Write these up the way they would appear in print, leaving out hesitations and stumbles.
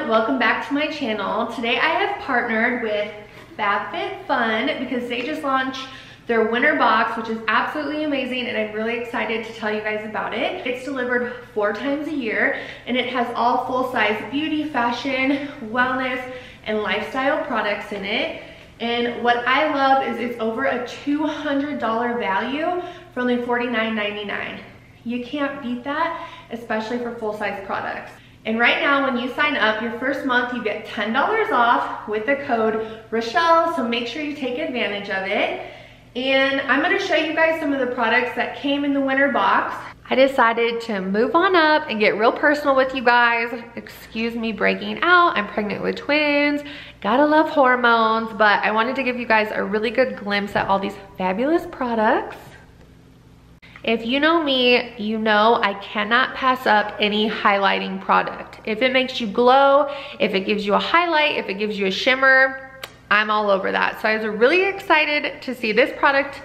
welcome back to my channel. Today I have partnered with Fabfitfun because they just launched their winter box, which is absolutely amazing, and I'm really excited to tell you guys about it. It's delivered 4 times a year, and it has all full-size beauty, fashion, wellness, and lifestyle products in it. And what I love is it's over a $200 value for only $49.99. You can't beat that, especially for full-size products. And right now, when you sign up, your first month, you get $10 off with the code Rochelle, so make sure you take advantage of it. And I'm gonna show you guys some of the products that came in the winter box. I decided to move on up and get real personal with you guys. Excuse me breaking out, I'm pregnant with twins. Gotta love hormones, but I wanted to give you guys a really good glimpse at all these fabulous products. If you know me, you know I cannot pass up any highlighting product. If it makes you glow, if it gives you a highlight, if it gives you a shimmer, I'm all over that. So I was really excited to see this product.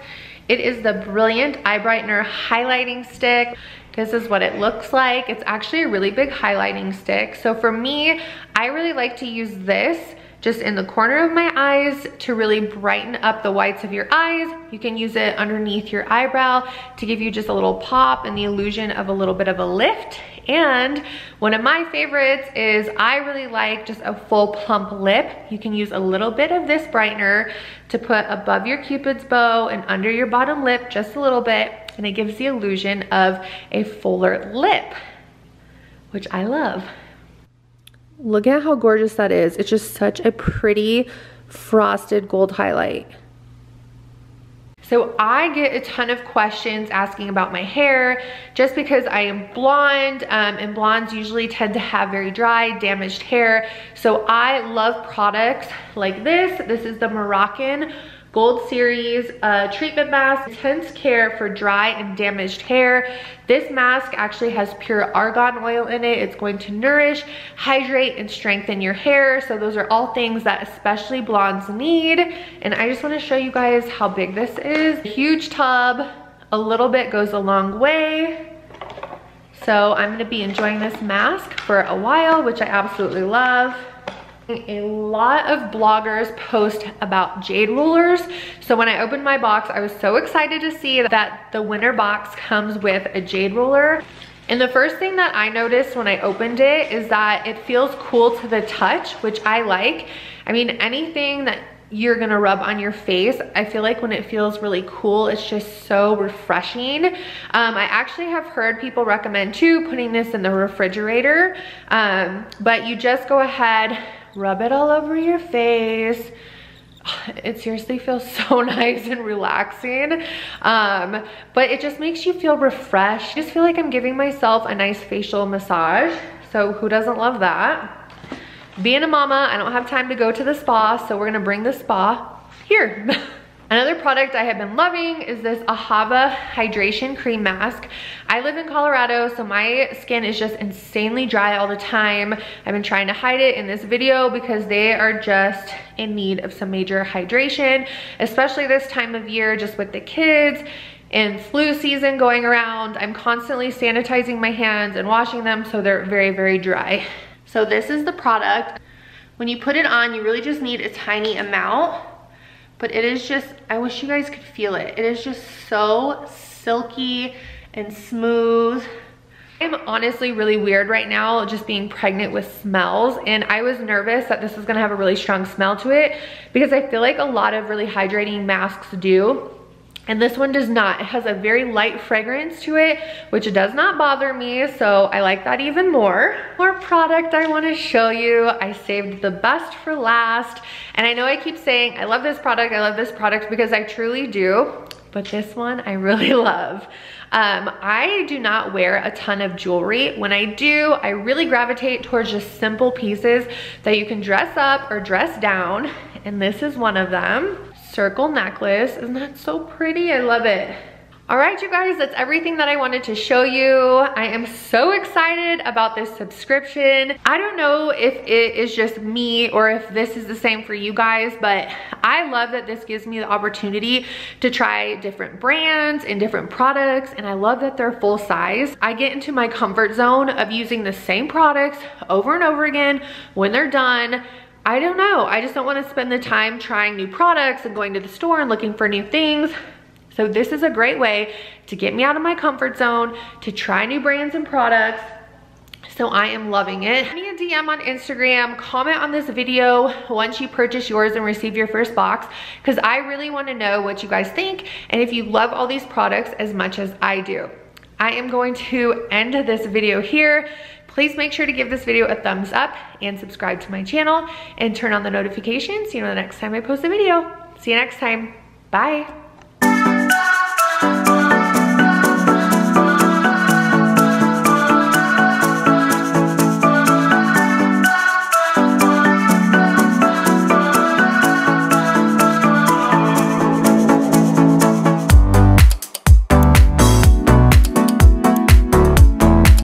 It is the Brilliant Eye Brightener Highlighting Stick. This is what it looks like. It's actually a really big highlighting stick. So for me, I really like to use this just in the corner of my eyes to really brighten up the whites of your eyes. You can use it underneath your eyebrow to give you just a little pop and the illusion of a little bit of a lift. And one of my favorites is I really like just a full plump lip. You can use a little bit of this brightener to put above your Cupid's bow and under your bottom lip just a little bit, and it gives the illusion of a fuller lip, which I love. Look at how gorgeous that is. It's just such a pretty frosted gold highlight. So I get a ton of questions asking about my hair just because I am blonde, and blondes usually tend to have very dry, damaged hair. So I love products like this. This is the Moroccan Gold Series treatment mask. Intense care for dry and damaged hair. This mask actually has pure argan oil in it. It's going to nourish, hydrate, and strengthen your hair. So those are all things that especially blondes need. And I just want to show you guys how big this is. Huge tub, a little bit goes a long way. So I'm going to be enjoying this mask for a while, which I absolutely love. A lot of bloggers post about jade rollers. So when I opened my box, I was so excited to see that the winter box comes with a jade roller. And the first thing that I noticed when I opened it is that it feels cool to the touch, which I like. I mean, anything that you're gonna rub on your face, I feel like when it feels really cool, it's just so refreshing. I actually have heard people recommend too putting this in the refrigerator, but you just go ahead, rub it all over your face. It seriously feels so nice and relaxing, but it just makes you feel refreshed. I just feel like I'm giving myself a nice facial massage, so who doesn't love that? Being a mama, I don't have time to go to the spa, so we're gonna bring the spa here. Another product I have been loving is this Hava hydration cream mask. I live in Colorado, so my skin is just insanely dry all the time. I've been trying to hide it in this video because they are just in need of some major hydration, especially this time of year, just with the kids and flu season going around. I'm constantly sanitizing my hands and washing them, so they're very, very dry. So this is the product. When you put it on, you really just need a tiny amount, but it is just, I wish you guys could feel it. It is just so silky and smooth. I'm honestly really weird right now just being pregnant with smells, and I was nervous that this was gonna have a really strong smell to it because I feel like a lot of really hydrating masks do. And this one does not. It has a very light fragrance to it, which does not bother me, so I like that even more. More product I want to show you. I saved the best for last. And I know I keep saying, I love this product, because I truly do. But this one I really love. I do not wear a ton of jewelry. When I do, I really gravitate towards just simple pieces that you can dress up or dress down. And this is one of them. Circle necklace. Isn't that so pretty? I love it. All right, you guys, that's everything that I wanted to show you. I am so excited about this subscription. I don't know if it is just me or if this is the same for you guys, but I love that this gives me the opportunity to try different brands and different products, and I love that they're full size. I get into my comfort zone of using the same products over and over again when they're done. I don't know, I just don't want to spend the time trying new products and going to the store and looking for new things. So this is a great way to get me out of my comfort zone, to try new brands and products. So I am loving it. Send me a DM on Instagram, comment on this video once you purchase yours and receive your first box, because I really want to know what you guys think and if you love all these products as much as I do. I am going to end this video here. Please make sure to give this video a thumbs up and subscribe to my channel and turn on the notifications so you know the next time I post a video. See you next time. Bye.